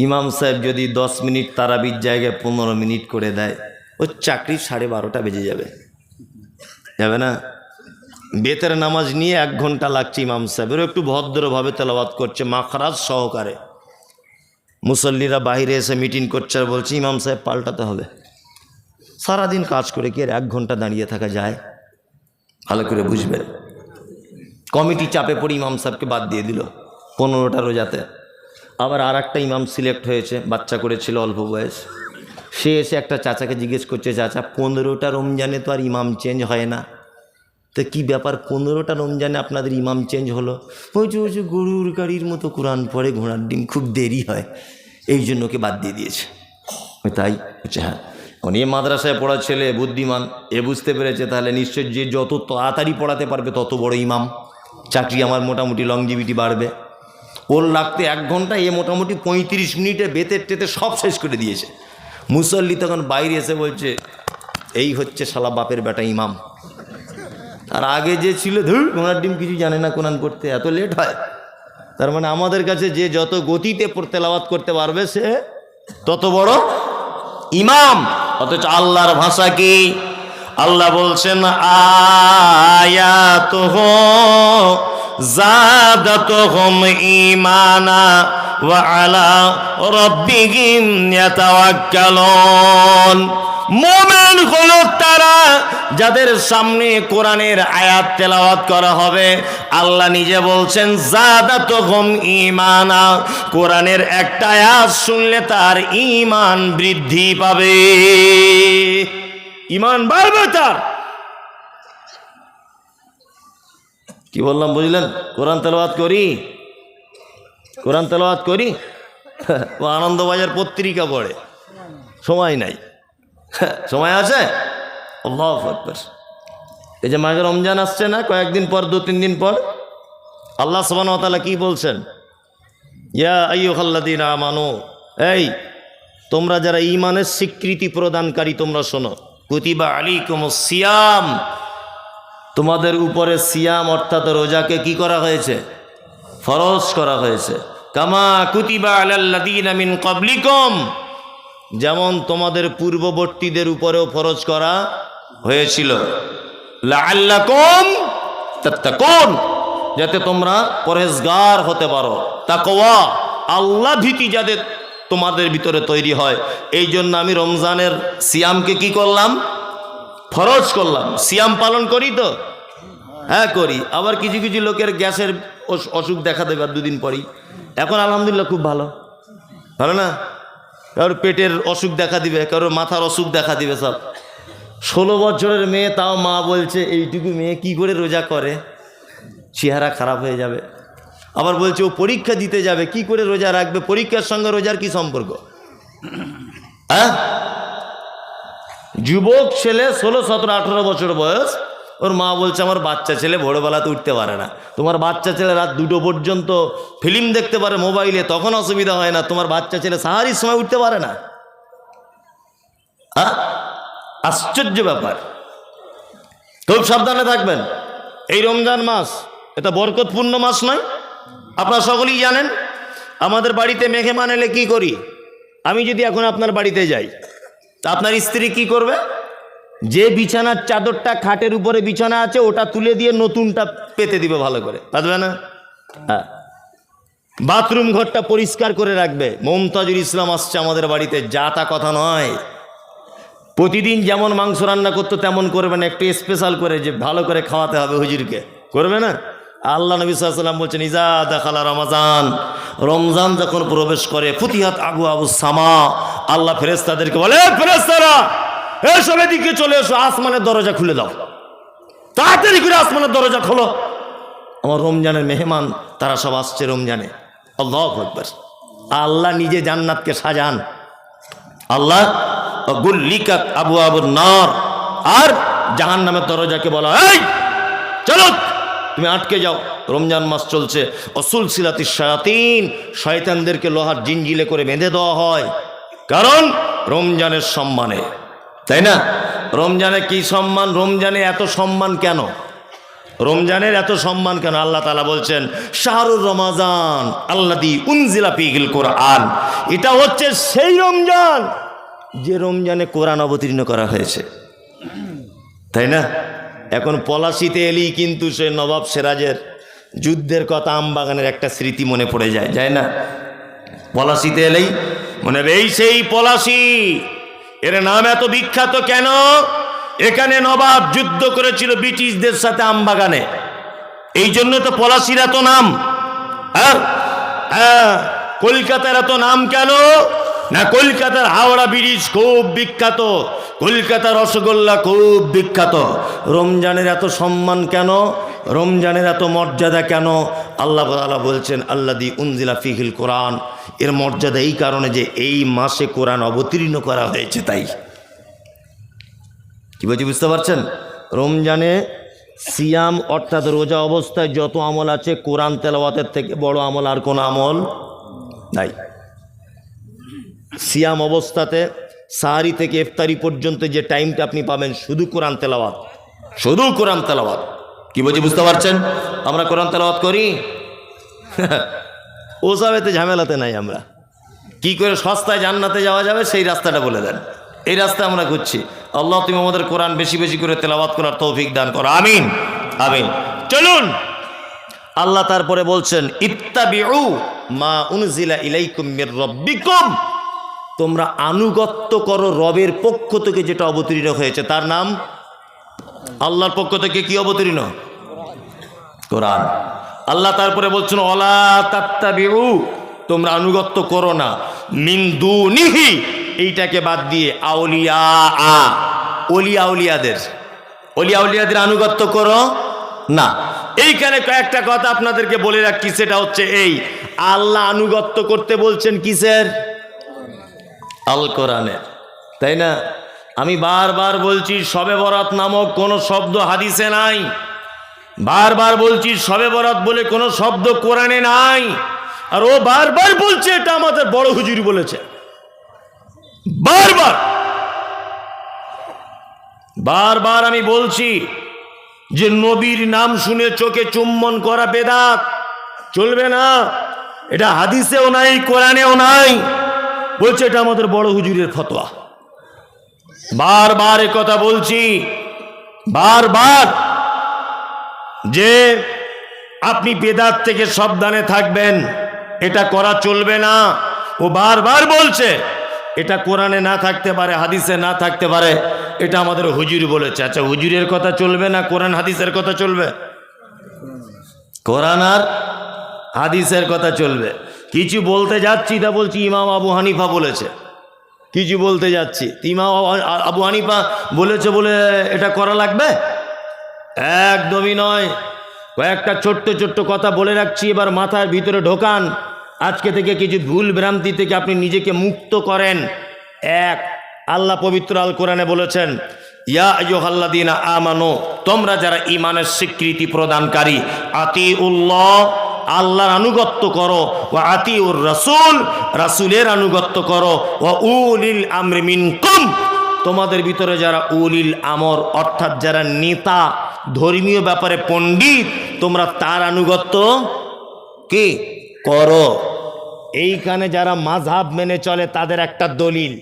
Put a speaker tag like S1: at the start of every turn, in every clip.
S1: ইমাম সাহেব যদি 10 মিনিট তারাবির জায়গায় 15 মিনিট করে দেয়, ওই চাকরি 12:30 বেজে যাবে, যাবে না? বেতের নামাজ নিয়ে 1 ঘন্টা লাগছে ইমাম সাহেবের, একটু ভদ্রভাবে তেলাওয়াত করছে মাখরাজ সহকারে। মুসল্লিরা বাইরে এসে মিটিং করছে আর বলছে ইমাম সাহেব পাল্টাতে হবে। সারাদিন কাজ করে কি আর 1 ঘন্টা দাঁড়িয়ে থাকা যায়? ভালো করে বুঝবেন। কমিটি চাপে পড়ে ইমাম সাহেবকে বাদ দিয়ে দিল 15টা রোজাতে। আবার আর একটা ইমাম সিলেক্ট হয়েছে, বাচ্চা করেছিল অল্প বয়স। সে এসে একটা চাচাকে জিজ্ঞেস করছে, চাচা 15টা রমজানে তো আর ইমাম চেঞ্জ হয় না, তো কী ব্যাপার 15টা রমজানে আপনাদের ইমাম চেঞ্জ হলো? বলছে গরুর গাড়ির মতো কোরআন পড়ে, ঘোড়ার ডিম, খুব দেরি হয়, এই জন্য ওকে বাদ দিয়ে দিয়েছে। তাই বলছে হ্যাঁ। এখন এ মাদ্রাসায় পড়া ছেলে বুদ্ধিমান, এ বুঝতে পেরেছে তাহলে নিশ্চয় যে যত তাড়াতাড়ি পড়াতে পারবে তত বড় ইমাম, চাকরি আমার মোটামুটি লংজিভিটি বাড়বে। ওর লাগতে 1 ঘন্টা, এ মোটামুটি 35 মিনিটে বেতের টেতে সব শেষ করে দিয়েছে। মুসল্লি তখন বাইরে এসে বলছে এই হচ্ছে শালা বাপের বেটা ইমাম। আর আগে যে ছিল ধুর ঘোড়ার ডিম, কিছু জানে না কোরআন পড়তে, এত লেট হয়। তার মানে আমাদের কাছে যে যত গতিতে তেলাওয়াত করতে পারবে সে তত বড় ইমাম। অথচ আল্লাহর ভাষা কি? আল্লাহ বলছেন আয়াতুহু যাদাতুহুম ঈমানা ওয়া আলা রাব্বিহিম ইয়াতাওয়াক্কালুন। মুমিন হলো তারা যাদের সামনে কোরআনের আয়াত তেলাওয়াত করা হবে। আল্লাহ নিজে বলছেন যাদাতুহুম ঈমানা, কোরআনের একটা আয়াত শুনলে তার ঈমান বৃদ্ধি পাবে, ঈমান বাড়বে তার। কি বললাম বুঝলেন? কোরআন তেলাওয়াত করি, কোরআন তেলাওয়াত করি। ও আনন্দবাজার পত্রিকা পড়ে, সময় নাই। সময় আছে? আল্লাহু আকবার। এই যে মাঘে রমজান আসছে না, কয়েকদিন পর, 2-3 দিন পর, আল্লাহ সুবহানাহু ওয়া তাআলা কি বলছেন? ইয়া আইয়ুহাল্লাযীনা আমানু, এই তোমরা যারা ঈমানের স্বীকৃতি প্রদানকারী তোমরা শোনো। কুতিবা আলাইকুমুস সিয়াম, তোমাদের উপরে সিয়াম অর্থাৎ রোজাকে কি করা হয়েছে? ফরজ করা হয়েছে। কামা কুতিবা আলাল্লাযীনা মিন ক্বাবলিকুম, যেমন তোমাদের পূর্ববর্তীদের উপরেও ফরজ করা হয়েছিল। লাআল্লাকুম তাত্তাকুন, যাতে তোমরা পরহেজগার হতে পারো। তাকওয়া, আল্লাহ ভীতি যাদের তোমাদের ভিতরে তৈরি হয়, এই জন্য আমি রমজানের সিয়ামকে কি করলাম? ফরজ করলাম। সিয়াম পালন করি তো? হ্যাঁ করি। আবার কিছু কিছু লোকের গ্যাসের অসুখ দেখা দেবে আর 2 দিন পরই। এখন আলহামদুলিল্লাহ খুব ভালো, ভালো না? কারোর পেটের অসুখ দেখা দিবে, কারোর মাথার অসুখ দেখা দিবে। সব 16 বছরের মেয়ে, তাও মা বলছে এইটুকু মেয়ে কি করে রোজা করে, চেহারা খারাপ হয়ে যাবে। আবার বলছে ও পরীক্ষা দিতে যাবে, কি করে রোজা রাখবে? পরীক্ষার সঙ্গে রোজার কি সম্পর্ক? হ্যাঁ, যুবক ছেলে 16, 17, 18 বছর বয়স, ওর মা বলছে আমার বাচ্চা ছেলে ভোরবেলাতে উঠতে পারে না। তোমার বাচ্চা ছেলে রাত 2টো পর্যন্ত ফিল্ম দেখতে পারে মোবাইলে, তখন অসুবিধা হয় না, তোমার বাচ্চা ছেলে সাহারির সময় উঠতে পারে না? আশ্চর্য ব্যাপার। খুব সাবধানে থাকবেন। এই রমজান মাস এটা বরকতপূর্ণ মাস নয়? আপনারা সকলেই জানেন। আমাদের বাড়িতে মেহমান এলে কি করি? আমি যদি এখন আপনার বাড়িতে যাই, তা আপনার স্ত্রী কি করবে? যে বিছানার চাদরটা খাটের উপরে বিছানা আছে ওটা তুলে দিয়ে নতুনটা পেতে দিবে ভালো করে, পারবে না? হ্যাঁ। বাথরুম ঘরটা পরিষ্কার করে রাখবে। মমতাজুল ইসলাম আসছে আমাদের বাড়িতে, যা তা কথা নয়। প্রতিদিন যেমন মাংস রান্না করতো তেমন করবে না, একটু স্পেশাল করে যে ভালো করে খাওয়াতে হবে হুজুরকে, করবে না? আল্লাহ নবী সাল্লাল্লাহু আলাইহি ওয়াসাল্লাম বলছেন ইজা দাখালা রমজান, রমজান যখন প্রবেশ করে ফুতিহাত আবওয়াবুস সামা, আল্লাহ ফেরেশতাদেরকে বলে ফেরেশতারা এসব এদিকে চলে এসো, আসমানের দরজা খুলে দাও, তাড়াতাড়ি করে আসমানের দরজা খোলো, আমার রমজানের মেহমান তারা সব আসছে রমজানে। আল্লাহু আকবার। আল্লাহ নিজে জান্নাতকে সাজান। আল্লাহ গুল্লিকাত আবওয়াবুন নার, আর জাহান্নামের দরজাকে বলা এই চলো তুমি আটকে যাও, রমজান মাস চলছে। অসুলসিলাতিশ শায়াতিন, শয়তানদেরকে লোহার জিঞ্জিলে করে বেঁধে দেওয়া হয়, কারণ রমজানের সম্মানে, তাই না? রমজানে কি সম্মান? রমজানে এত সম্মান কেন? রমজানের এত সম্মান কেন? আল্লাহ তাআলা বলছেন শাহরুর রমাজান আল্লাযী উনজিলা ফীহিল কোরআন, এটা হচ্ছে সেই রমজান যে রমজানে কোরআন অবতীর্ণ করা হয়েছে, তাই না? এখন পলাশিতে এলেই কিন্তু সে নবাব সিরাজের যুদ্ধের কথা, আমবাগানের একটা স্মৃতি মনে পড়ে যায়, যায় না? পলাশিতে এলেই মনে হবে এই সেই পলাশি। এর নাম এত বিখ্যাত কেন? এখানে নবাব যুদ্ধ করেছিল ব্রিটিশদের সাথে আমবাগানে, এই জন্য তো পলাশির এত নাম। হ্যাঁ, কলকাতার এত নাম কেন? না, কলকাতার হাওড়া ব্রিজ খুব বিখ্যাত, কলকাতার রসগোল্লা খুব বিখ্যাত। রমজানের এত সম্মান কেন? রমজানের এত মর্যাদা কেন? আল্লাহ তাআলা বলছেন আল্লাযী উনজিলা ফীহিল কোরআন, এর মর্যাদা এই কারণে যে এই মাসে কোরআন অবতীর্ণ করা হয়েছে। তাই কি বলছি বুঝতে পারছেন? রমজানে সিয়াম অর্থাৎ রোজা অবস্থায় যত আমল আছে, কোরআন তেলাওয়াতের থেকে বড় আমল আর কোনো আমল নাই। সিয়াম অবস্থাতে সাহারি থেকে ইফতারি পর্যন্ত যে টাইমটা আপনি পাবেন শুধু কোরআন তেলাওয়াত, শুধু কোরআন তেলাওয়াত। কি বলছি বুঝতে পারছেন? আমরা কোরআন তেলাওয়াত করি? ওসবেতে ঝামেলাতে নাই। আমরা কি করে সস্তায় জান্নাতে যাওয়া যাবে সেই রাস্তাটা বলে দেন, এই রাস্তা আমরা ঘুরছি। আল্লাহ তুমি আমাদের কোরআন বেশি বেশি করে তেলাওয়াত করার তৌফিক দান করো, আমিন আমিন। চলুন, আল্লাহ তারপরে বলছেন ইত্তাবিউ মা উনজিলা ইলাইকুম মির রাব্বিকুম, তোমরা আনুগত্য করো রবের পক্ষ থেকে যেটা অবতীর্ণ হয়েছে, তার নাম আল্লাহর পক্ষ থেকে কি অবতীর্ণ? কোরআন। আল্লাহ তারপরে বলছেন ওয়ালা তাত্তাবিউ, তোমরা আনুগত্য করো না মিন দুনিহি, এইটাকে বাদ দিয়ে আউলিয়া, ওলিয়া উলিয়াদের আনুগত্য করো না। এইখানে কয়েকটা কথা আপনাদেরকে বলে রাখছি, সেটা হচ্ছে এই, আল্লাহ আনুগত্য করতে বলছেন কিসের? আল কোরআনের, তাই না? আমি বারবার বলছি শবে বরাত নামক কোনো শব্দ হাদিসে নাই, বারবার বলছি শবে বরাত বলে কোনো শব্দ কোরআনে নাই। আর ও বারবার বলছে এটা আমাদের বড় হুজুর বলেছে। বারবার বারবার আমি বলছি যে নবীর নাম শুনে চোখে চুম্বন করা বেদাত, চলবে না। এটা হাদিসেও নাই, কোরআনেও নাই। বলছে এটা আমাদের বড় হুজুরের ফতোয়া। বারবার এ কথা বলছি, বারবার, যে আপনি বেদাত থেকে সাবধানে থাকবেন, এটা করা চলবে না। ও বারবার বলছে এটা কোরআনে না থাকতে পারে, হাদিসে না থাকতে পারে, এটা আমাদের হুজুর বলেছে। আচ্ছা, হুজুরের কথা চলবে না কোরআন হাদিসের কথা চলবে? কোরআন আর হাদিসের কথা চলবে। কিছু বলতে যাচ্ছি তা বলছি ইমাম আবু হানিফা বলেছে, কিছু বলতে যাচ্ছি ইমাম আবু হানিফা বলেছে বলে এটা করা লাগবে? একদমই নয়। কয়েকটা ছোট্ট ছোট্ট কথা বলে রাখছি, এবার মাথার ভিতরে ঢোকান। আজকে থেকে কিছু ভুল ভ্রান্তি থেকে আপনি নিজেকে মুক্ত করেন। এক, আল্লাহ পবিত্র আল কোরআনে বলেছেন ইয়া আইয়ুহাল্লাযীনা আমানু, তোমরা যারা ঈমানের স্বীকৃতি প্রদানকারী, আতিউল্লাহ, আল্লাহর আনুগত্য করো, ওয়া আতিউর রাসূল, রাসূলের আনুগত্য করো, ওয়া উলিল আমরি মিনকুম, তোমাদের ভিতরে যারা উলিল আমর অর্থাৎ যারা নেতা, ধর্মীয় ব্যাপারে পণ্ডিত, তোমরা তার আনুগত্য কি করো। এইখানে যারা মাযহাব মেনে চলে তাদের একটা দলিল,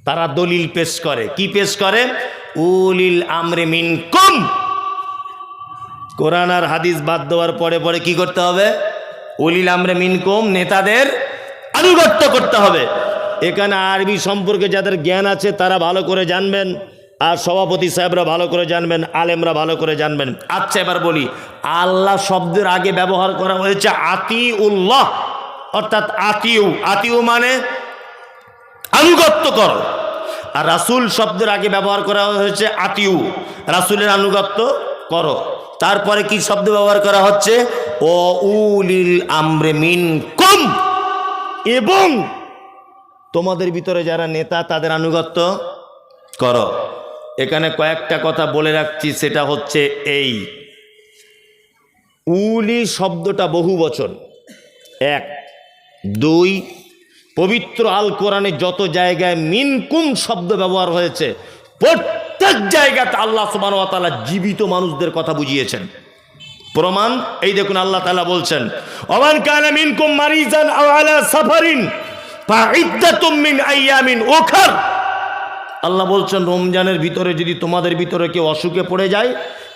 S1: তারা দলিল পেশ করে। কি পেশ করে? উলিল আমরি মিনকুম। কোরআন আর হাদিস বাদ দেওয়ার পরে পরে কি করতে হবে? উলিল আমরি মিনকুম, নেতাদের আনুগত্য করতে হবে। এখানে আরবি সম্পর্কে যাদের জ্ঞান আছে তারা ভালো করে জানবেন, আর সভাপতি সাহেবরা ভালো করে জানবেন, আলেমরা ভালো করে জানবেন। আচ্ছা, এবার বলি, আল্লাহ শব্দের আগে ব্যবহার করা হয়েছে আতিউল্লাহ, অর্থাৎ আতিউ মানে আনুগত্য করো। আর রাসূল শব্দের আগে ব্যবহার করা হয়েছে আতিউ, রাসূলের আনুগত্য করো। তারপরে কি শব্দ ব্যবহার করা হচ্ছে? ও উলিল আমরি মিনকুম, এবং তোমাদের ভিতরে যারা নেতা তাদের আনুগত্য করো। এখানে কয়েকটা কথা বলে রাখছি, সেটা হচ্ছে এই, উলি শব্দটা বহু বচন। এক, দুই, পবিত্র আল কোরআনে যত জায়গায় মিনকুম শব্দ ব্যবহার হয়েছে প্রত্যেক প্রত্যেক জায়গাতে আল্লাহ সুবহানাহু ওয়া তাআলা জীবিত মানুষদের কথা বুঝিয়েছেন। প্রমাণ এই দেখুন, আল্লাহ তাআলা বলছেন ওয়ামান কানা মিনকুম মারিজান আও আলা সাফারিন ফাইদ্দাতুম মিন আইয়ামিন উখর। আল্লাহ বলছেন রমজানের ভিতরে যদি তোমাদের ভিতরে কেউ অসুখে পড়ে যায়,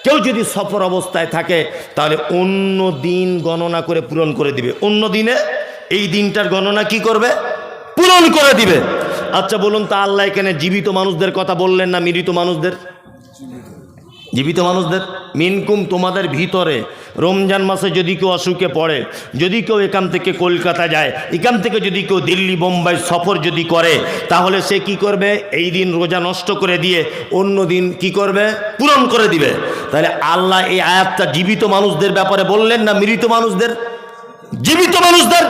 S1: কেউ যদি সফর অবস্থায় থাকে, তাহলে অন্য দিন গণনা করে পূরণ করে দিবে। অন্য দিনে এই দিনটার গণনা কি করবে? পূরণ করে দিবে। আচ্ছা বলুন তো, আল্লাহ এখানে জীবিত মানুষদের কথা বললেন না মৃত মানুষদের? জীবিত মানুষদের। মিনকুম তোমাদের ভিতরে রমজান মাসে যদি কেউ অসুখে পড়ে, যদি কেউ এখান থেকে কলকাতা যায়, এখান থেকে যদি কেউ দিল্লি বোম্বাই সফর যদি করে, তাহলে সে কি করবে? এই দিন রোজা নষ্ট করে দিয়ে অন্য দিন কি করবে? পূরণ করে দিবে। তাহলে আল্লাহ এই আয়াতটা জীবিত মানুষদের ব্যাপারে বললেন না মৃত মানুষদের? জীবিত মানুষদের।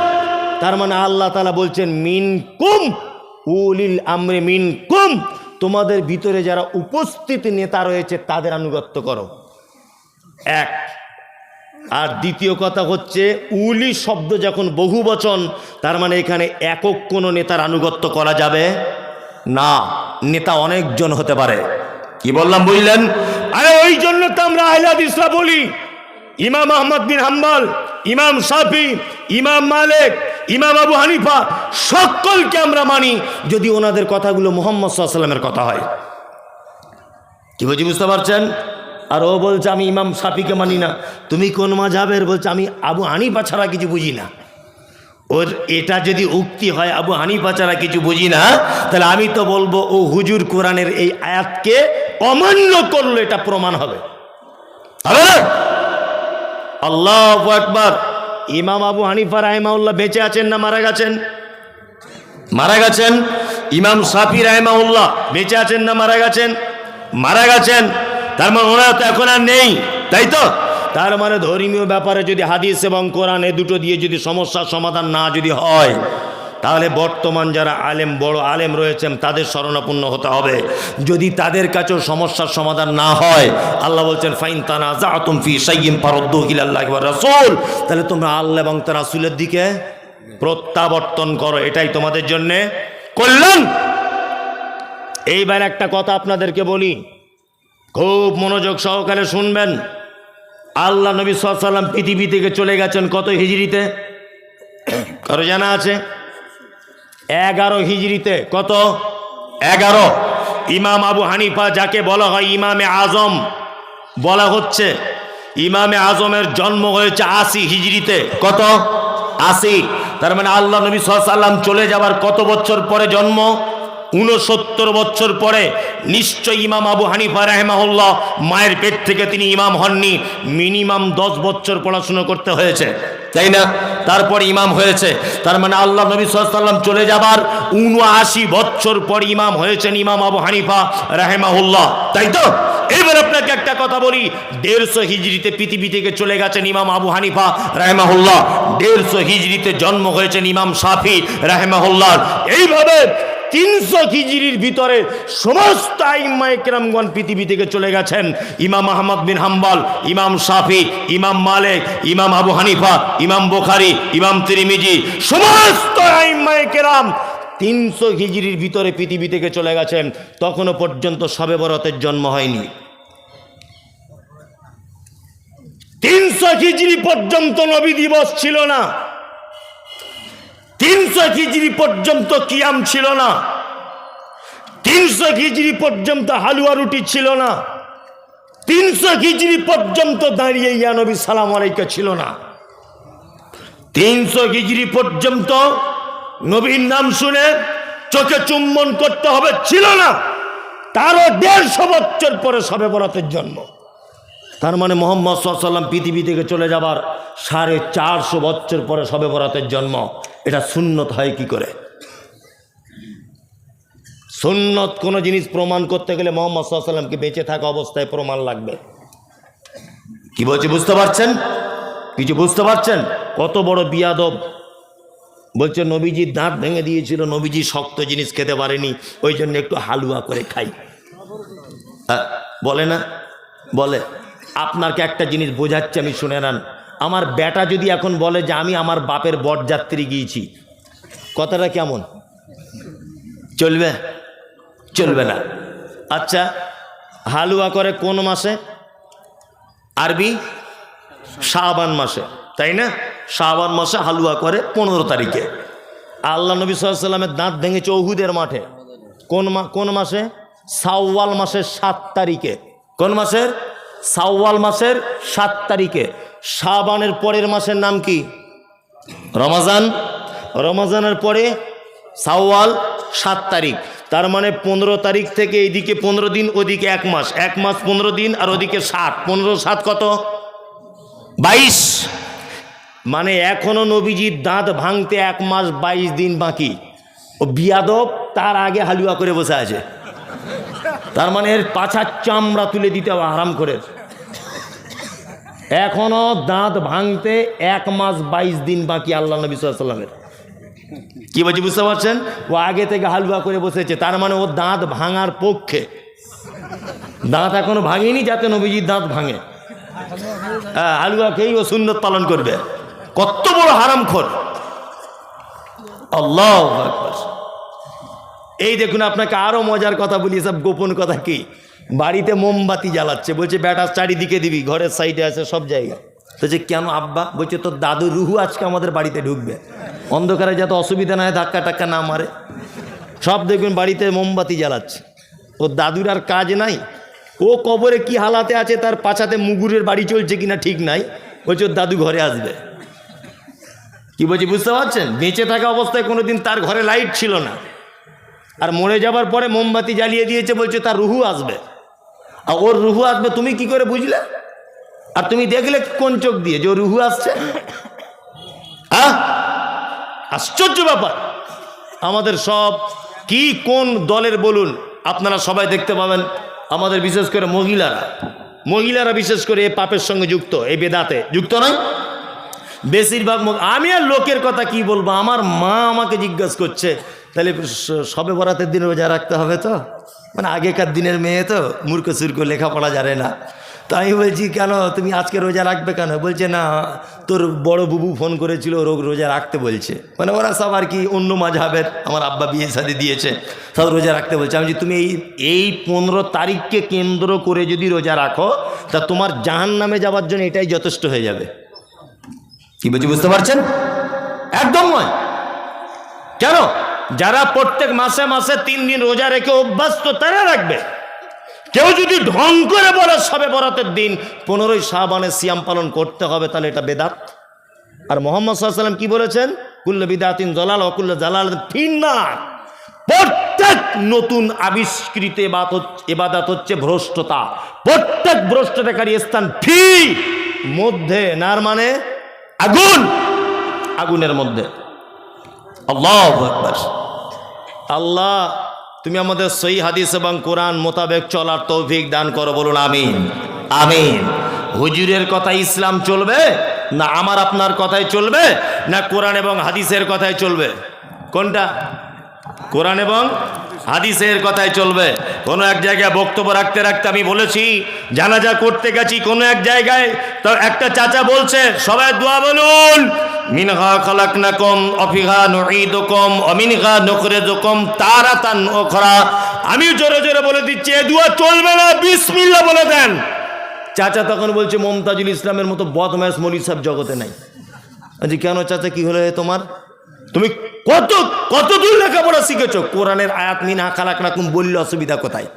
S1: তার মানে আল্লাহ তাআলা বলছেন মিনকুম উলিল আমরি মিনকুম, তোমাদের ভিতরে যারা উপস্থিত নেতা রয়েছে তাদের আনুগত্য করো। এক। আর দ্বিতীয় কথা হচ্ছে, উলি শব্দ যখন বহু বচন, তার মানে এখানে একক কোনো নেতার আনুগত্য করা যাবে না, নেতা অনেকজন হতে পারে। কি বললাম বুঝলেন? আরে ওই জন্য তো আমরা আহলে হাদিসরা বলি ইমাম আহমদ বিন হাম্বল, ইমাম শাফি, ইমাম মালিক, ইমাম আবু হানিফা সকলকে আমরা মানি যদি ওনাদের কথাগুলো মুহাম্মদ সাল্লাল্লাহু আলাইহি ওয়াসাল্লামের কথা হয়। কি বলছি বুঝতে পারছেন? আর ও বলছে আমি ইমাম শাফিকে মানি না। তুমি কোন মাযহাবের? বলছে আমি আবু হানিফা ছাড়া কিছু বুঝি না। ওর এটা যদি উক্তি হয় আবু হানিফা ছাড়া কিছু বুঝি না, তাহলে আমি তো বলবো ও হুজুর কোরআনের এই আয়াতকে অমান্য করলো, এটা প্রমাণ হবে। আল্লাহু আকবার। ইমাম আবু হানিফা রাহিমাহুল্লাহ বেঁচে আছেন না মারা গেছেন? মারা গেছেন। ইমাম শাফি রাহিমাহুল্লাহ বেঁচে আছেন না মারা গেছেন? মারা গেছেন। তার মানে ওরা তো এখন আর নেই, তাই তো? তার মানে ধর্মীয় ব্যাপারে যদি হাদিস এবং কোরআন এ দুটো দিয়ে যদি সমস্যার সমাধান না যদি হয়, তাহলে বর্তমান যারা আলেম, বড় আলেম রয়েছেন তাদের শরণাপন্ন হতে হবে। যদি তাদের কাছেও সমস্যার সমাধান না হয়, আল্লাহ বলছেন ফাইন তানাযাতুম ফি শাইইন ফারুদ্দুহু ইলাল্লাহি ওয়া রাসূল, তাহলে তোমরা আল্লাহ এবং তার রাসূলের দিকে প্রত্যাবর্তন করো, এটাই তোমাদের জন্য কল্যাণ। এইবার একটা কথা আপনাদেরকে বলি, খুব মনোযোগ সহকারে শুনবেন। আল্লাহ নবী সাল্লাল্লাহু আলাইহি ওয়াসাল্লাম পৃথিবী থেকে চলে গেছেন কত হিজরিতে? কারো জানা আছে? 11 হিজরিতে। কত? 11। ইমাম আবু হানিফা, যাকে বলা হয় ইমামে আজম বলা হচ্ছে, ইমামে আজমের জন্ম হয়েছে 80 হিজরিতে। কত? 80। তার মানে আল্লাহ নবী সাল্লাল্লাহু আলাইহি ওয়াসাল্লাম চলে যাবার কত বছর পরে জন্ম? 69 বছর পরে। নিশ্চয় ইমাম আবু হানিফা রাহিমাহুল্লাহ মায়ের পেট থেকে তিনি ইমাম হননি, মিনিমাম 10 বছর পড়াশোনা করতে হয়েছে, তাই না? তারপর ইমাম হয়েছে। তার মানে আল্লাহ নবী সাল্লাল্লাহু আলাইহি ওয়াসাল্লাম চলে যাবার 79 বছর পর ইমাম হয়েছেন ইমাম আবু হানিফা রাহিমাহুল্লাহ, তাই তো? এবার আপনাকে একটা কথা বলি, 150 হিজরিতে পৃথিবী থেকে চলে গেছেন ইমাম আবু হানিফা রাহিমাহুল্লাহ, 150 হিজরিতে জন্ম হয়েছেন ইমাম শাফি রাহিমাহুল্লাহ। এইভাবে 300 হিজরির ভিতরে সমস্ত আইম্মায়ে কেরামগণ পৃথিবী থেকে চলে গেছেন। ইমাম আহমদ বিন হাম্বল, ইমাম শাফি, ইমাম মালিক, ইমাম আবু হানিফা, ইমাম বুখারী, ইমাম তিরমিজি, সমস্ত আইম্মায়ে কেরাম 300 হিজরির ভিতরে পৃথিবী থেকে চলে গেছেন। তখনও পর্যন্ত শবে বরাতের জন্ম হয়নি। 300 হিজরি পর্যন্ত নবী দিবস ছিল না। 300 হিজরি পর্যন্ত কিয়াম ছিল না। 300 হিজরি পর্যন্ত হালুয়া রুটি ছিল না। 300 হিজরি পর্যন্ত দাঁড়িয়ে ইয়া নবী সালাম আলাইকা ছিল না। 300 হিজরি পর্যন্ত নবীর নাম শুনে চোখে চুম্বন করতে হবে ছিল না। তারও 150 বছর পরে শবে বরাতের জন্ম। তার মানে মুহাম্মদ সাল্লাল্লাহু আলাইহি ওয়াসাল্লাম পৃথিবী থেকে চলে যাবার 450 বছর পরে শবে বরাতের জন্ম। এটা সুন্নত হয় কি করে? সুন্নত কোনো জিনিস প্রমাণ করতে গেলে মুহাম্মদ সাল্লাল্লাহু আলাইহি ওয়াসাল্লামকে বেঁচে থাকা অবস্থায় প্রমাণ লাগবে। কি বলছি বুঝতে পারছেন? কিছু বুঝতে পারছেন? কত বড় বিয়াদব! বলছে নবীজির দাঁত ভেঙে দিয়েছিল, নবীজি শক্ত জিনিস খেতে পারেনি, ওই জন্য একটু হালুয়া করে খাই। বলে না? বলে। আপনাকে একটা জিনিস বোঝাচ্ছি, আমি শুনে নেন। আমার বেটা যদি এখন বলে যে আমি আমার বাপের বরযাত্রী গিয়েছি, কথাটা কেমন? চলবে? চলবে না। আচ্ছা, হালুয়া করে কোন মাসে? আরবি শাবান মাসে, তাই না? শাবান মাসে হালুয়া করে 15 তারিখে। আল্লাহ নবী সাল্লাল্লাহু আলাইহি ওয়াসাল্লামের দাঁত ভেঙেছে উহুদের মাঠে। কোন মাসে? শাওয়াল মাসের 7 তারিখে। কোন মাসের? শাওয়াল মাসের 7 তারিখে। শাবানের পরের মাসের নাম কি? রমজান। রমজানের পরে শাওয়াল 7 তারিখ। তার মানে 15 তারিখ থেকে এইদিকে 15 দিন, ওদিকে 1 মাস। 1 মাস 15 দিন আর ওদিকে 7। 15 7 কত? 22। মানে এখনো নবীজির দাঁত ভাঙতে 1 মাস 22 দিন বাকি। ও বিয়াদব তার আগে হালুয়া করে বসে আছে। তার মানে এর পাছার চামড়া তুলে দিতে হবে আরাম করে। এখনো দাঁত ভাঙতে 1 মাস 22 দিন বাকি আল্লাহ নবী সাল্লাল্লাহু আলাইহি ওয়াসাল্লামের। কি বলছি বুঝতে পারছেন? ও আগে থেকে হালুয়া করে বসেছে, তার মানে ও দাঁত ভাঙার পক্ষে। দাঁত এখনো ভাঙেনি যাতে নবীজির দাঁত ভাঙে। হালুয়া খেয়েই ও সুন্নত পালন করবে। কত বড় হারামখোর! আল্লাহু আকবার। এই দেখুন, আপনাকে আরো মজার কথা বলি, সব গোপন কথা। কি? বাড়িতে মোমবাতি জ্বালাচ্ছে, বলছে বেটা চারিদিকে দিবি, ঘরের সাইডে আছে, সব জায়গায়। বলছে কেন আব্বা? বলছে তোর দাদুর রুহু আজকে আমাদের বাড়িতে ঢুকবে, অন্ধকারে যাতে অসুবিধা না হয়, ধাক্কা টাক্কা না মারে। সব দেখবেন বাড়িতে মোমবাতি জ্বালাচ্ছে। ওর দাদুর আর কাজ নাই। ও কবরে কি হালাতে আছে, তার পাছাতে মুগুরের বাড়ি চলছে কিনা ঠিক নাই। বলছে ওর দাদু ঘরে আসবে। কি বলছি বুঝতে পারছেন? বেঁচে থাকা অবস্থায় কোনোদিন তার ঘরে লাইট ছিল না, আর মরে যাবার পরে মোমবাতি জ্বালিয়ে দিয়েছে, বলছে তার রুহু আসবে। আর ওর রুহু আসবে তুমি কি করে বুঝলে? আর তুমি দেখলে কোন চোখ দিয়ে যে ওর রুহু আসছে? আশ্চর্য ব্যাপার। আমাদের সব কি কোন দলের বলুন, আপনারা সবাই দেখতে পাবেন। আমাদের বিশেষ করে মহিলারা বিশেষ করে এই পাপের সঙ্গে যুক্ত, এই বেদাতে যুক্ত নয় বেশিরভাগ। আমি আর লোকের কথা কি বলবো, আমার মা আমাকে জিজ্ঞাসা করছে তাহলে সবে বরাতের দিন রোজা রাখতে হবে তো? মানে আগেকার দিনের মেয়ে তো, মূর্খ সুর্খ, লেখাপড়া জানে না। তো আমি বলছি কেন তুমি আজকে রোজা রাখবে কেন? বলছে না তোর বড় বুবু ফোন করেছিল, রোজা রাখতে বলছে। মানে ওরা সব আর কি অন্য মাযহাবের, আমার আব্বা বিয়ে শাদী দিয়েছে, সব রোজা রাখতে বলছে। আমি বলছি তুমি এই 15 তারিখকে কেন্দ্র করে যদি রোজা রাখো, তা তোমার জাহান্নামে যাওয়ার জন্য এটাই যথেষ্ট হয়ে যাবে। কি বলছি বুঝতে পারছেন? একদম নয়। কেন? যারা প্রত্যেক মাসে মাসে 3 দিন রোজা রেখে অভ্যস্ত তারা রাখবে। কেউ যদি ঢং করে বলে সবে বরাতের দিন 15ই শাবানে সিয়াম পালন করতে হবে, তাহলে এটা বেদাত। আর মুহাম্মদ সাল্লাল্লাহু আলাইহি ওয়াসাল্লাম কি বলেছেন? কুল্লু বিদাতিন দালাল ওয়া কুল্লু দালালাতিন ফিন্নার। প্রত্যেক নতুন আবিষ্কৃত ইবাদত হচ্ছে ভ্রষ্টতা। প্রত্যেক ভ্রষ্টতাকারী স্থান ফি মধ্যে, নার মানে আগুন, আগুনের মধ্যে। আল্লাহু আকবার। আল্লাহ তুমি আমাদের সহিহ হাদিস এবং কোরআন মোতাবেক চলার তৌফিক দান করো, বলুন আমিন। আমিন। হুজুরের কথাই ইসলাম চলবে না আমার আপনার কথাই চলবে, না কোরআন এবং হাদিসের কথাই চলবে? কোনটা? কোরআন এবং হাদিসের কথাই চলবে। কোনো এক জায়গায় বক্তব্য রাখতে রাখতে আমি বলেছি, জানাজা করতে গেছি কোনো এক জায়গায়, তো একটা চাচা বলছে সবাই দোয়া বলুন, মিনহা খালাকনাকুম ওয়া ফিহা নুঈদুকুম ওয়া মিনহা নুখরিজুকুম তারাতান উখরা। আমি জোরে জোরে বলে দিচ্ছি এই দোয়া চলবে না, বিসমিল্লাহ বলে দেন। চাচা তখন বলছে মমতাজুল ইসলামের মতো বদমাশ মৌলভী সাহেব জগতে নাই। আচ্ছা কেন চাচা, কি হলো তোমার? তুমি কত দূর লেখাপড়া শিখেছো? কোরআনের আয়াত মিনহা খালাকনাকুম বললে অসুবিধা কোথায়?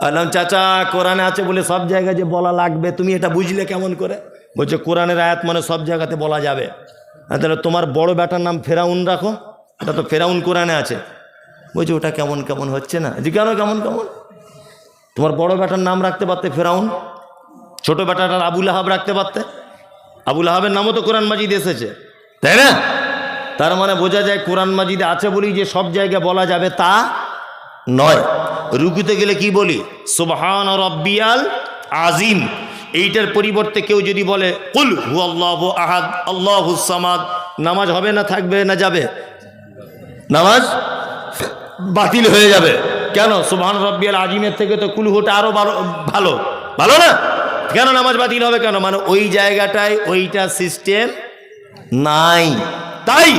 S1: আল্লাহ চাচা কোরআনে আছে বলে সব জায়গায় যে বলা লাগবে, তুমি এটা বুঝলে কেমন করে? বলছে কোরআনের আয়াত মানে সব জায়গাতে বলা যাবে। তাহলে তোমার বড় বেটার নাম ফেরাউন রাখো, এটা তো ফেরাউন কোরআনে আছে। বলছে ওটা কেমন কেমন হচ্ছে না? যে কেন কেমন কেমন? তোমার বড় বেটার নাম রাখতে পারতে ফেরাউন, ছোট বেটাটার আবুল আহাব রাখতে পারতে। আবুল আহাবের নামও তো কোরআন মাজিদে এসেছে, তাই না? তার মানে বোঝা যায় কোরআন মাজিদে আছে বলেই যে সব জায়গায় বলা যাবে তা নয়। রুকুতে গেলে কি বলি? সুবহান রাব্বিয়াল আজিম। এইটার পরিবর্তে কেউ যদি বলে কুল হুয়াল্লাহু আহাদ আল্লাহুস সামাদ, নামাজ হবে না থাকবে না যাবে? নামাজ বাতিল হয়ে যাবে। কেন? সুবহান রাব্বিয়াল আজিমের থেকে তো কুল হুটা আরো ভালো, ভালো না? কেন নামাজ বাতিল হবে কেন? মানে ওই জায়গাটায় ওইটা সিস্টেম নাই। তাই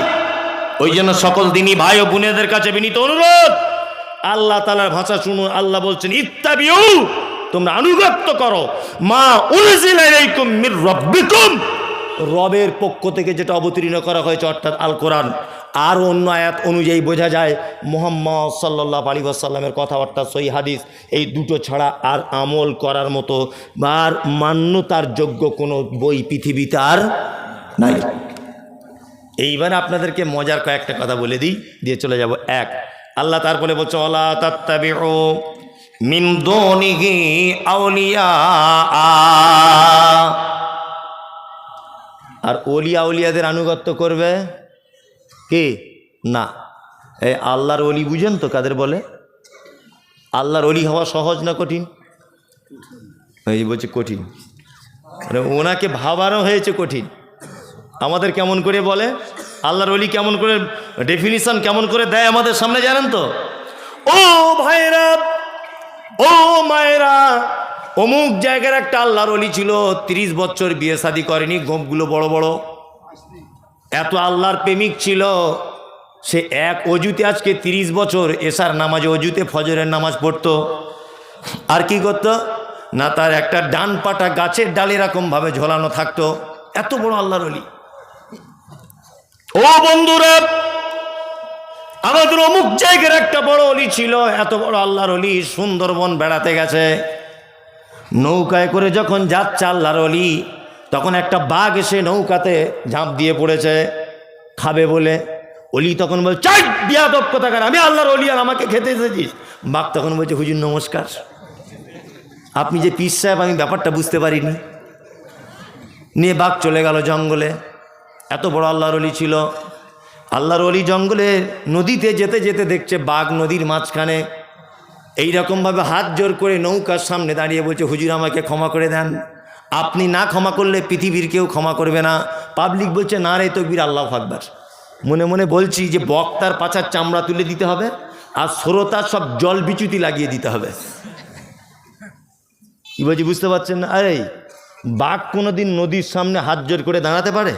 S1: ওই জন্য সকল দিনই ভাই ও বোনেদের কাছে বিনীত অনুরোধ, আল্লাহ তাআলার ভাষা শুনুন। আল্লাহ বলছেন ইত্তাবিউ তোমরা আনুগত্য করো মা উনজিলা ইলাইকুম মির রাব্বিকুম, রবের পক্ষ থেকে যেটা অবতীর্ণ করা হয়েছে অর্থাৎ আল কোরআন। আর অন্য আয়াত অনুযায়ী বোঝা যায় মুহাম্মদ সাল্লাল্লাহু আলাইহি ওয়াসাল্লামের কথাবার্তা সহিহ হাদিস, এই দুটো ছাড়া আর আমল করার মতো আর মান্যতার যোগ্য কোনো বই পৃথিবীতে আর নাই। এইবার আপনাদেরকে মজার কয়েকটা কথা বলে দিই, দিয়ে চলে যাব। এক, আল্লাহ তারপরে বলছে ওয়ালা তাত্তাবিউ মিন দুনিহি আউলিয়া, আর ওলিয়া উলিয়াদের আনুগত্য করবে কি না। এই আল্লাহর অলি বুঝেন তো কাদের বলে? আল্লাহর অলি হওয়া সহজ না কঠিন? এই বলছে কঠিন, মানে ওনাকে ভাবারও হয়েছে কঠিন। আমাদের কেমন করে বলে, আল্লাহর অলি কেমন করে ডেফিনিশন কেমন করে দেয় আমাদের সামনে জানেন তো? ও ভাইরা, ও মায়েরা, অমুক জায়গার একটা আল্লাহর অলি ছিল, 30 বছর বিয়ে শাদী করেনি, গোপগুলো বড় বড়, এত আল্লাহর প্রেমিক ছিল। সে এক অজুতে আজকে 30 বছর এশার নামাজে অজুতে ফজরের নামাজ পড়তো। আর কি করতো না, তার একটা ডান পাটা গাছের ডাল এরকমভাবে ঝোলানো থাকতো। এত বড় আল্লাহর অলি। ও বন্ধুরা, আমাদের অমুক জায়গার একটা বড় অলি ছিল, এত বড় আল্লাহর অলি সুন্দরবন বেড়াতে গেছে। নৌকায় করে যখন যাচ্ছে আল্লাহর অলি, তখন একটা বাঘ এসে নৌকাতে ঝাঁপ দিয়ে পড়েছে খাবে বলে। অলি তখন বলছে চাই বিয়াদব কোথাকার, আমি আল্লাহর অলি আর আমাকে খেতে এসেছিস। বাঘ তখন বলছে হুজুর নমস্কার, আপনি যে পীর সাহেব আমি ব্যাপারটা বুঝতে পারিনি। নিয়ে বাঘ চলে গেল জঙ্গলে। এত বড় আল্লাহর অলি ছিল। আল্লাহর অলি জঙ্গলে নদীতে যেতে যেতে দেখছে বাঘ নদীর মাঝখানে এইরকমভাবে হাত জোর করে নৌকার সামনে দাঁড়িয়ে বলছে হুজুর আমাকে ক্ষমা করে দেন, আপনি না ক্ষমা করলে পৃথিবীর কেউ ক্ষমা করবে না। পাবলিক বলছে না রে তকবীর আল্লাহু আকবার। মনে মনে বলছি যে বক্তার পাছার চামড়া তুলে দিতে হবে আর শ্রোতার সব জল বিচ্যুতি লাগিয়ে দিতে হবে। কি বলছি বুঝতে পারছেন না? আরে বাঘ কোনোদিন নদীর সামনে হাত জোর করে দাঁড়াতে পারে?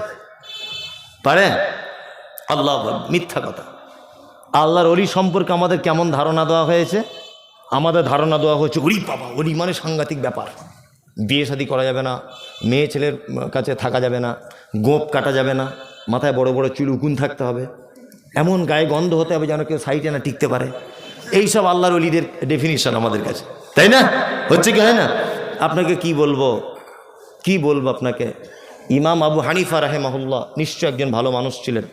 S1: পারে? আল্লাহ, মিথ্যা কথা। আল্লাহর অলি সম্পর্কে আমাদের কেমন ধারণা দেওয়া হয়েছে? আমাদের ধারণা দেওয়া হয়েছে ওলি বাবা, অলি মানে সাংঘাতিক ব্যাপার, বিয়ে শাদী করা যাবে না, মেয়ে ছেলের কাছে থাকা যাবে না, গোপ কাটা যাবে না, মাথায় বড় বড় চুল উকুন থাকতে হবে, এমন গায়ে গন্ধ হতে হবে যেন কেউ সাইডে না টিকতে পারে। এইসব আল্লাহর অলিদের ডেফিনিশন আমাদের কাছে, তাই না? হচ্ছে কি হয় না? আপনাকে কি বলবো আপনাকে? ইমাম আবু হানিফা রাহেমাহুল্লাহ নিশ্চয় একজন ভালো মানুষ ছিলেন,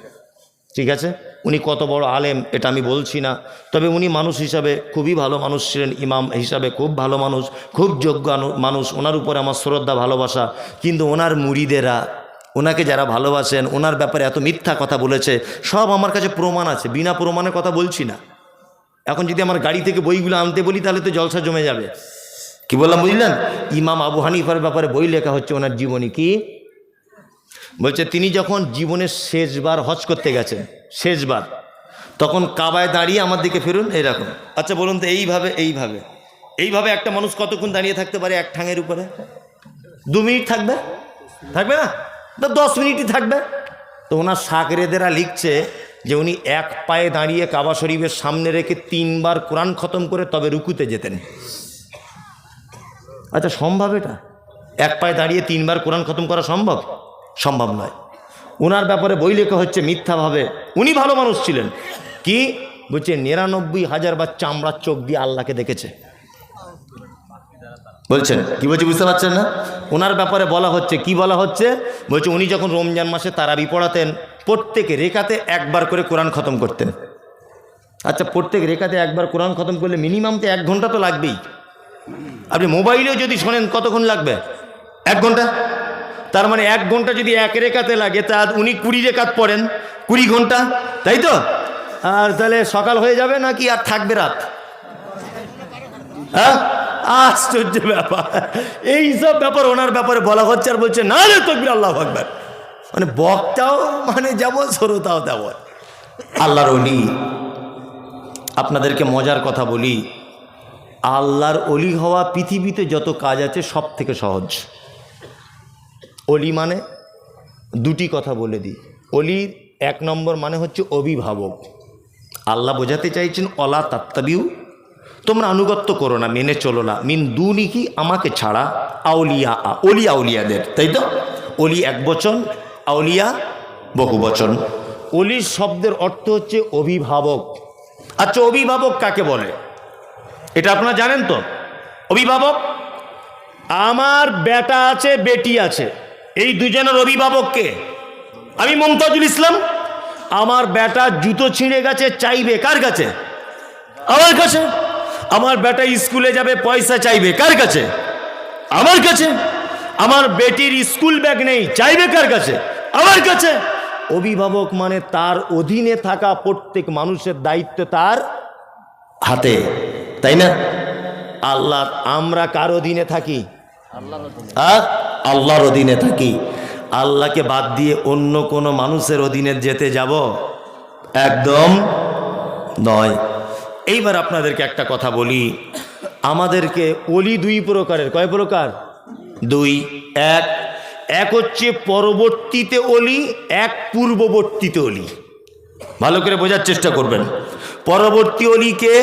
S1: ঠিক আছে? উনি কত বড় আলেম এটা আমি বলছি না, তবে উনি মানুষ হিসাবে খুবই ভালো মানুষ ছিলেন, ইমাম হিসাবে খুব ভালো মানুষ, খুব যোগ্য মানুষ। ওনার উপরে আমার শ্রদ্ধা ভালোবাসা। কিন্তু ওনার মুরিদেরা, ওনাকে যারা ভালোবাসেন, ওনার ব্যাপারে এত মিথ্যা কথা বলেছে, সব আমার কাছে প্রমাণ আছে, বিনা প্রমাণের কথা বলছি না। এখন যদি আমার গাড়ি থেকে বইগুলো আনতে বলি তাহলে তো জলসা জমে যাবে। কি বললাম বুঝলেন? ইমাম আবু হানিফার ব্যাপারে বই লেখা হচ্ছে, ওনার জীবনী। কি বলছে? তিনি যখন জীবনের শেষবার হজ করতে গেছেন, শেষবার, তখন কাবায় দাঁড়িয়ে আমার দিকে ফিরুন এরকম। আচ্ছা বলুন তো, এইভাবে একটা মানুষ কতক্ষণ দাঁড়িয়ে থাকতে পারে এক ঠাঙের উপরে? 2 মিনিট থাকবে? থাকবে না? 10 মিনিটই থাকবে। তো ওনার শাগরেদেরা লিখছে যে উনি এক পায়ে দাঁড়িয়ে কাবা শরীফের সামনে রেখে 3 বার কোরআন খতম করে তবে রুকুতে যেতেন। আচ্ছা সম্ভব এটা? এক পায়ে দাঁড়িয়ে 3 বার কোরআন খতম করা সম্ভব? সম্ভব নয়। ওনার ব্যাপারে বই লেখা হচ্ছে মিথ্যাভাবে। উনি ভালো মানুষ ছিলেন। কি বলছে? 99,000 বার চামড়ার চোখ দিয়ে আল্লাহকে দেখেছে বলছেন। কি বলছে বুঝতে পারছেন না? ওনার ব্যাপারে বলা হচ্ছে, কি বলা হচ্ছে? বলছে উনি যখন রমজান মাসে তারাবি পড়াতেন, প্রত্যেক রেখাতে 1 বার করে কোরআন খতম করতেন। আচ্ছা প্রত্যেক রেখাতে 1 বার কোরআন খতম করলে মিনিমাম তো 1 ঘন্টা তো লাগবেই। আপনি মোবাইলেও যদি শোনেন কতক্ষণ লাগবে? 1 ঘন্টা। তার মানে 1 ঘন্টা যদি 1 রেখাতে লাগে, তা উনি 20 রেখাত পড়েন, 20 ঘন্টা, তাই তো? আর তাহলে সকাল হয়ে যাবে নাকি আর থাকবে রাত? হ্যাঁ, আশ্চর্য ব্যাপার। এইসব ব্যাপার ওনার ব্যাপারে বলা হচ্ছে, আর বলছে না রে তাকবীর আল্লাহু আকবার। মানে বক্তাও মানে যেমন, শ্রোতাও তেমন। আল্লাহর অলি, আপনাদেরকে মজার কথা বলি, আল্লাহর অলি হওয়া পৃথিবীতে যত কাজ আছে সব থেকে সহজ। অলি মানে 2টি কথা বলে দিই। অলির 1 নম্বর মানে হচ্ছে অভিভাবক। আল্লাহ বোঝাতে চাইছেন অলা তাত্তাবিউ, তোমরা আনুগত্য করো না, মেনে চলো না, মিন দুনিহি আমাকে ছাড়া, আউলিয়া অলি আউলিয়াদের, তাই তো? অলি এক বচন, আউলিয়া বহু বচন। অলির শব্দের অর্থ হচ্ছে অভিভাবক। আচ্ছা, অভিভাবক কাকে বলে এটা আপনারা জানেন তো? অভিভাবক, আমার বেটা আছে বেটি আছে, এই দুজনের অভিভাবক কে? আমি মমতাজুল ইসলাম। আমার বেটা জুতো ছিঁড়ে গেছে, চাইবে কার কাছে? আমার কাছে। আমার বেটা স্কুলে যাবে, পয়সা চাইবে কার কাছে? আমার কাছে। আমার বেটির স্কুল ব্যাগ নেই, চাইবে কার কাছে? আমার কাছে। অভিভাবক মানে তার অধীনে থাকা প্রত্যেক মানুষের দায়িত্ব তার হাতে, তাই না? আল্লাহ, আমরা কার অধীনে থাকি? আল্লাহর অধীনে থাকি। আল্লাহকে বাদ দিয়ে অন্য কোনো মানুষের অধীনে যেতে যাব? একদম নয়। এইবার আপনাদেরকে একটা কথা বলি, আমাদেরকে অলি দুই প্রকারের। কয় প্রকার? দুই। এক হচ্ছে পরবর্তীতে অলি, এক পূর্ববর্তীতে অলি। ভালো করে বোঝার চেষ্টা করবেন। পরবর্তী অলিকে,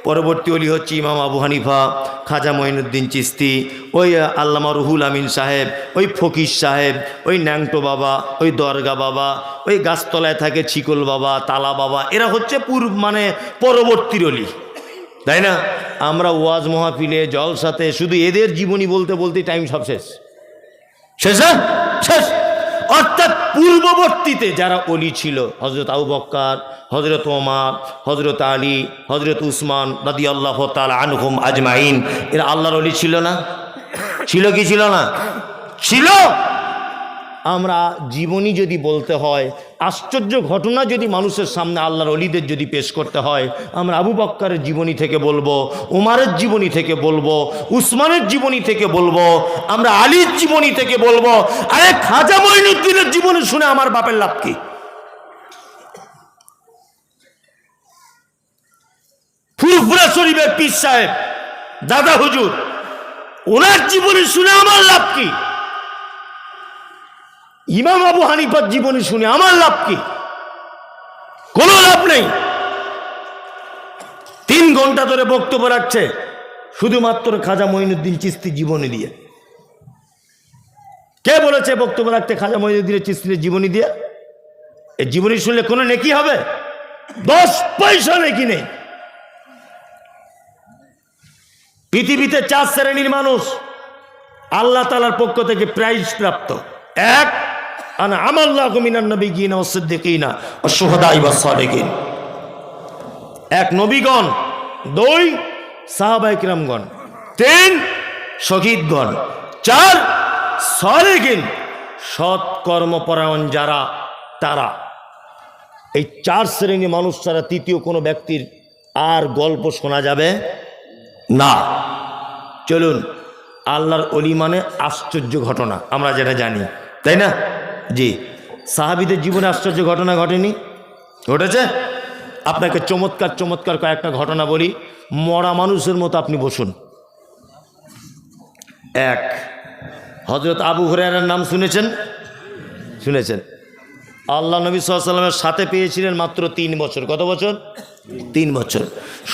S1: পরবর্তী অলি হচ্ছে ইমাম আবু হানিফা, খাজা মঈনুদ্দিন চিশতি, ওই আল্লামা রুহুল আমিন সাহেব, ওই ফকির সাহেব, ওই ন্যাংটো বাবা, ওই দরগা বাবা, ওই গাছতলায় থাকে ছিকল বাবা, তালা বাবা, এরা হচ্ছে মানে পরবর্তী অলি, তাই না? আমরা ওয়াজ মাহফিলে জলসাতে শুধু এদের জীবনী বলতে বলতে টাইম সব শেষ। অর্থাৎ পূর্ববর্তীতে যারা অলি ছিল, হজরত আবু বকর, হজরত ওমর, হজরত আলী, হজরত উসমান রাদিয়াল্লাহু তাআলা আনহুম আজমাইন, এরা আল্লাহর অলি ছিল না? ছিল কি ছিল না? ছিল। আমরা জীবনী যদি বলতে হয়, আশ্চর্য ঘটনা যদি মানুষের সামনে আল্লাহর অলিদের যদি পেশ করতে হয়, আমরা আবু বকরের জীবনী থেকে বলবো, উমারের জীবনী থেকে বলবো, উসমানের জীবনী থেকে বলবো, আমরা আলীর জীবনী থেকে বলবো। আরে খাজা মঈনুদ্দিনের জীবনী শুনে আমার বাপের লাভ কি? ফুরফুরা শরীফের পীর সাহেব দাদা হুজুর, ওনার জীবনী শুনে আমার লাভ কি? ইমাম আবু হানিফার জীবনী শুনে আমার লাভ কি? কোনো লাভ নেই। 3 ঘন্টা ধরে বক্তব্য রাখছে শুধুমাত্র খাজা মঈনুদ্দিন চিশতি জীবনী দিয়ে। কে বলেছে বক্তব্য রাখতে খাজা মঈনুদ্দিন চিশতির জীবনী দিয়ে? এই জীবনী শুনলে কোনো নেকি হবে? 10 পয়সা নেকি নেই। পৃথিবীতে 4 শ্রেণীর মানুষ আল্লাহ তাআলার পক্ষ থেকে প্রাইজ প্রাপ্ত। 1, আনা আমাল্লাহু মিনান নাবিয়্যিনা ওয়াস সিদ্দিকিনা ওয়াশ শুহাদাই ওয়াস সালিহিন। 1 নবীগণ, 2 সাহাবায়ে কিরামগণ, 3 শহীদগণ, 4 সালিহিন সৎ কর্মপরায়ণ যারা, তারা। এই 4 শ্রেণীর মানুষ ছাড়া তৃতীয় কোনো ব্যক্তির আর গল্প শোনা যাবে না। চলুন, আল্লাহর অলি মানে আশ্চর্য ঘটনা, আমরা যেটা জানি, তাই না? জি, সাহাবীদের জীবনে আশ্চর্য ঘটনা ঘটেনি? ঘটেছে। আপনাকে চমৎকার চমৎকার কয়েকটা ঘটনা বলি, মরা মানুষের মতো আপনি বসুন। 1, হযরত আবু হুরায়রার নাম শুনেছেন? শুনেছেন। আল্লাহ নবী সাল্লাল্লাহু আলাইহি ওয়াসাল্লামের সাথে পেয়েছিলেন মাত্র 3 বছর। কত বছর? 3 বছর।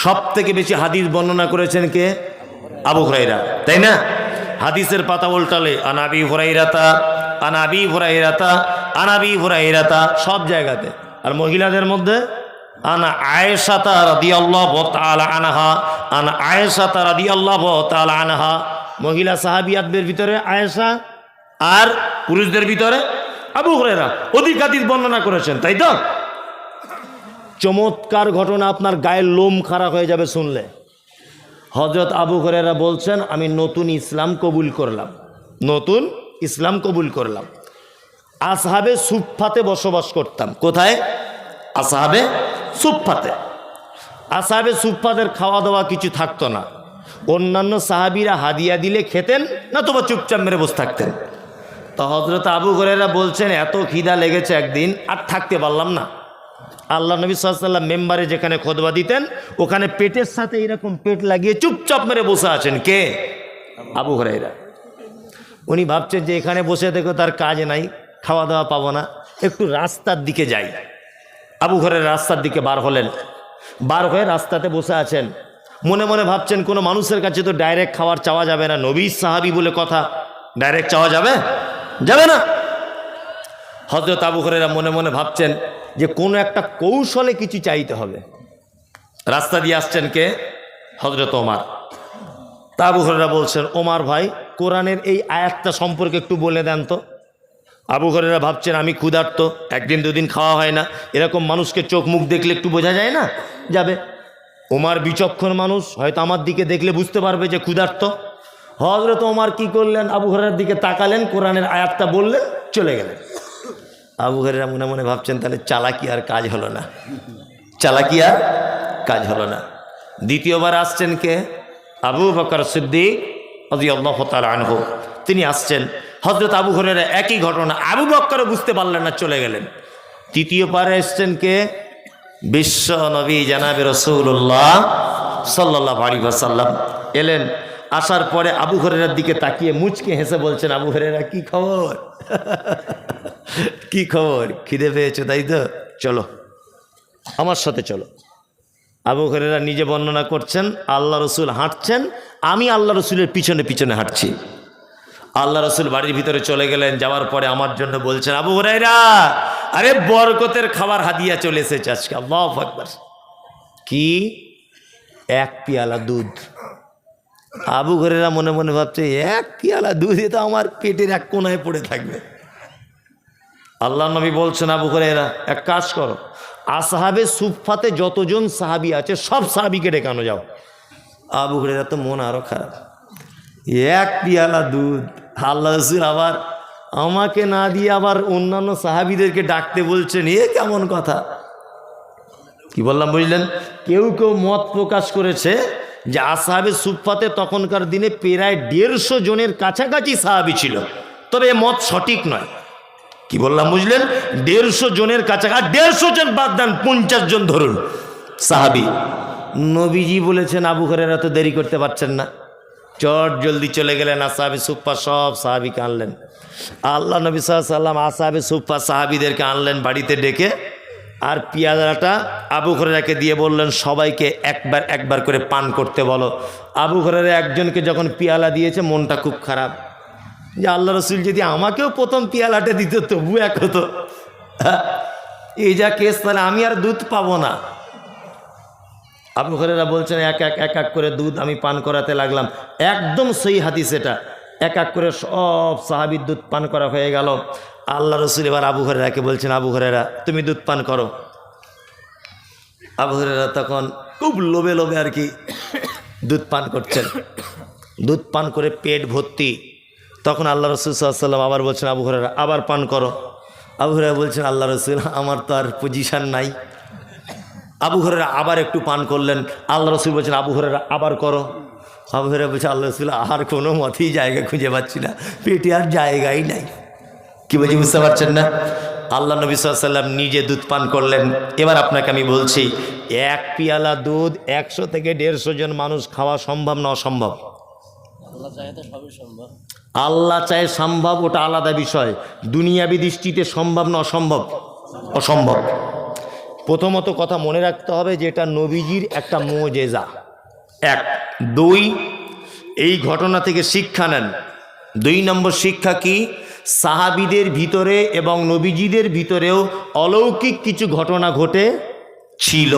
S1: সব থেকে বেশি হাদিস বর্ণনা করেছেন কে? আবু হুরায়রা, তাই না? হাদিসের পাতা উল্টালে আনাবি হুরায়রাতা, আনাবি হুরায়রাতা, আনাবি হুরায়রাতা, সব জায়গাতে। আর মহিলাদের মধ্যে আনা আয়েশাতা রাদিয়াল্লাহু তাআলা আনহা, আনা আয়েশাতা রাদিয়াল্লাহু তাআলা আনহা। মহিলা সাহাবিয়াতদের ভিতরে আয়েশা, আর পুরুষদের ভিতরে আবু হুরায়রা অধিক হাদিস বর্ণনা করেছেন, তাই তো? চমৎকার ঘটনা, আপনার গায়ের লোম খাড়া হয়ে যাবে শুনলে। হযরত আবু হুরায়রা বলছেন, আমি নতুন ইসলাম কবুল করলাম, নতুন ইসলাম কবুল করলাম। আসহাবে সুফফাতে বসবাস করতাম। কোথায়? আসহাবে সুফফাতে। আসহাবে সুফফাদের খাওয়া দাওয়া কিছু থাকতো না। অন্যান্য সাহাবীরা হাদিয়া দিলে খেতেন, না তো চুপচাপ মেরে বসে থাকতেন। তো হযরত আবু হুরায়রা বলছেন, এত খিদা লেগেছে একদিন, আর থাকতে পারলাম না। আল্লাহ নবী সাল্লাল্লাহু আলাইহি ওয়াসাল্লাম মেম্বারে যেখানে খুতবা দিতেন, ওখানে পেটের সাথে এরকম পেট লাগিয়ে চুপচাপ মেরে বসে আছেন। কে? আবু হুরায়রা। উনি ভাবছেন যে এখানে বসে দেখো তার কাজ নাই, খাওয়া দাওয়া পাবো না, একটু রাস্তার দিকে যাই। আবু হুরায়রা রাস্তার দিকে বার হলেন। বার হয়ে রাস্তাতে বসে আছেন। মনে মনে ভাবছেন কোনো মানুষের কাছে তো ডাইরেক্ট খাবার চাওয়া যাবে না, নবী সাহাবী বলে কথা, ডাইরেক্ট চাওয়া যাবে যাবে না। হযরত আবু হুরায়রা মনে মনে ভাবছেন যে কোনো একটা কৌশলে কিছু চাইতে হবে। রাস্তা দিয়ে আসছেন কে? হযরত ওমর। তা আবু হুরায়রা বলছেন, ওমর ভাই কোরআনের এই আয়াতটা সম্পর্কে একটু বলে দেন তো। আবু হুরায়রা ভাবছেন আমি ক্ষুধার্ত, একদিন দুদিন খাওয়া হয় না, এরকম মানুষকে চোখ মুখ দেখলে একটু বোঝা যায় না যাবে। ওমর বিচক্ষণ মানুষ, হয়তো আমার দিকে দেখলে বুঝতে পারবে যে ক্ষুধার্ত। হযরত ওমর কি করলেন, আবু হুরায়রার দিকে তাকালেন, কোরআনের আয়াতটা বললেন, চলে গেলেন। আবু হুরায়রা মনে মনে ভাবছেন তাহলে চালাকি আর কাজ হলো না, চালাকি আর কাজ হলো না। দ্বিতীয়বার আসছেন কে? আবু বকর সিদ্দিক রাদিয়াল্লাহু তাআলা আনহু, তিনি আসছেন। হযরত আবু হুরায়রা একই ঘটনা, আবু বকরও বুঝতে পারলেন না, চলে গেলেন। তৃতীয়বারে এসছেন কে? বিশ্ব নবী জানাবে রাসূলুল্লাহ সাল্লাল্লাহু আলাইহি ওয়াসাল্লাম এলেন। আসার পরে আবু হুরায়রার দিকে তাকিয়ে মুচকে হেসে বলছেন, আবু হুরায়রা কি খবর? কি খবর? খিদে পেয়েছো তাই তো, চলো আমার সাথে চলো। আবু হুরায়রা নিজে বর্ণনা করছেন, আল্লাহ রসুল হাঁটছেন, আমি আল্লাহ রসুলের পিছনে পিছনে হাঁটছি। আল্লাহ রসুল বাড়ির ভিতরে চলে গেলেন, যাওয়ার পরে আমার জন্য বলছেন, আবু হুরায়রা আরে বরকতের খাবার হাদিয়া চলে এসেছে আজকে। আল্লাহু আকবার। কি? এক পেয়ালা দুধ। আবু হুরায়রা মনে মনে ভাবছে এক পেয়ালা দুধে তো আমার পেটের এক কোনায় পড়ে থাকবে। আল্লাহ নবী বলছেন, আবু হুরায়রা এক কাজ করো, আসহাবে সুফফাতে যতজন সাহাবী আছে সব সাহাবীকে ডেকানো যাও। আবু হুরায়রা তো মন আরো খারাপ, এক পেয়ালা দুধ, আল্লাহ রাসূল আবার আমাকে না দিয়ে আবার অন্যান্য সাহাবীদেরকে ডাকতে বলছেন, এ কেমন কথা? কি বললাম বুঝলেন? কেউ কেউ মত প্রকাশ করেছে যে আসহাবে সুফফাতে তখনকার দিনে প্রায় 150 জনের কাছাকাছি সাহাবী ছিল, তবে এ মত সঠিক নয়। কি বললাম বুঝলেন? 150 জনের কাছাকাছি, 150 জন বাদ দেন, 50 জন ধরুন সাহাবী। নবীজি বলেছেন আবু হুরায়রা তো দেরি করতে পারছেন না, চট জলদি চলে গেলেন, আসহাবে সুফফা সব সাহাবীকে আনলেন। আল্লাহ নবী সাল্লাল্লাহু আলাইহি ওয়াসাল্লাম আসহাবে সুফফা সাহাবীদেরকে আনলেন বাড়িতে ডেকে, আর পেয়ালাটা আবু হুরায়রাকে দিয়ে বললেন সবাইকে একবার একবার করে পান করতে বলো। আবু হুরায়রা একজনকে যখন পেয়ালা দিয়েছে মনটা খুব খারাপ, যে আল্লাহ রসুল যদি আমাকেও প্রথম পেয়ালাটা দিত তবু এক হতো, এই যা কেস, তাহলে আমি আর দুধ পাবো না। আবু হুরায়রা বলছেন এক এক করে দুধ আমি পান করাতে লাগলাম। একদম সহি হাদিস এটা, এক এক করে সব সাহাবীর দুধ পান করা হয়ে গেল। আল্লাহ রসুল এবার আবু হুরায়রাকে বলছেন, আবু হুরায়রা তুমি দুধ পান করো। আবু হুরায়রা তখন খুব লোভে লোভে আর কি দুধ পান করছেন, দুধ পান করে পেট ভর্তি। তখন আল্লাহ রসুল সাল্লাল্লাহু আলাইহি ওয়াসাল্লাম আবার বলছেন, আবু হুরায়রা আবার পান করো। আবু হুরায়রা বলছেন, আল্লাহ রসুল আমার তো আর পজিশন নাই। আবু হুরায়রা আবার একটু পান করলেন। আল্লাহ রসুল বলছেন, আবু হুরায়রা আবার করো। আবু হুরায়রা বলছে, আল্লাহ রসুল আর কোনো মতেই জায়গা খুঁজে পাচ্ছি না, পেটে আর জায়গাই নাই। কি বলছি বুঝতে পারছেন না? আল্লাহ নবী সাল্লাল্লাহু আলাইহি ওয়াসাল্লাম নিজে দুধ পান করলেন। এবার আপনাকে আমি বলছি, এক পেয়ালা দুধ 100 থেকে 150 জন মানুষ খাওয়া সম্ভব না অসম্ভব? আল্লাহ চায় সম্ভব, ওটা আলাদা বিষয়। দুনিয়াবি দৃষ্টিতে সম্ভব না অসম্ভব? অসম্ভব। প্রথমত কথা মনে রাখতে হবে যে এটা নবীজির একটা মুজিজা, 1। 2, এই ঘটনা থেকে শিক্ষা নেন। 2 নম্বর শিক্ষা কি? সাহাবীদের ভিতরে এবং নবীজিদের ভিতরেও অলৌকিক কিছু ঘটনা ঘটে ছিল।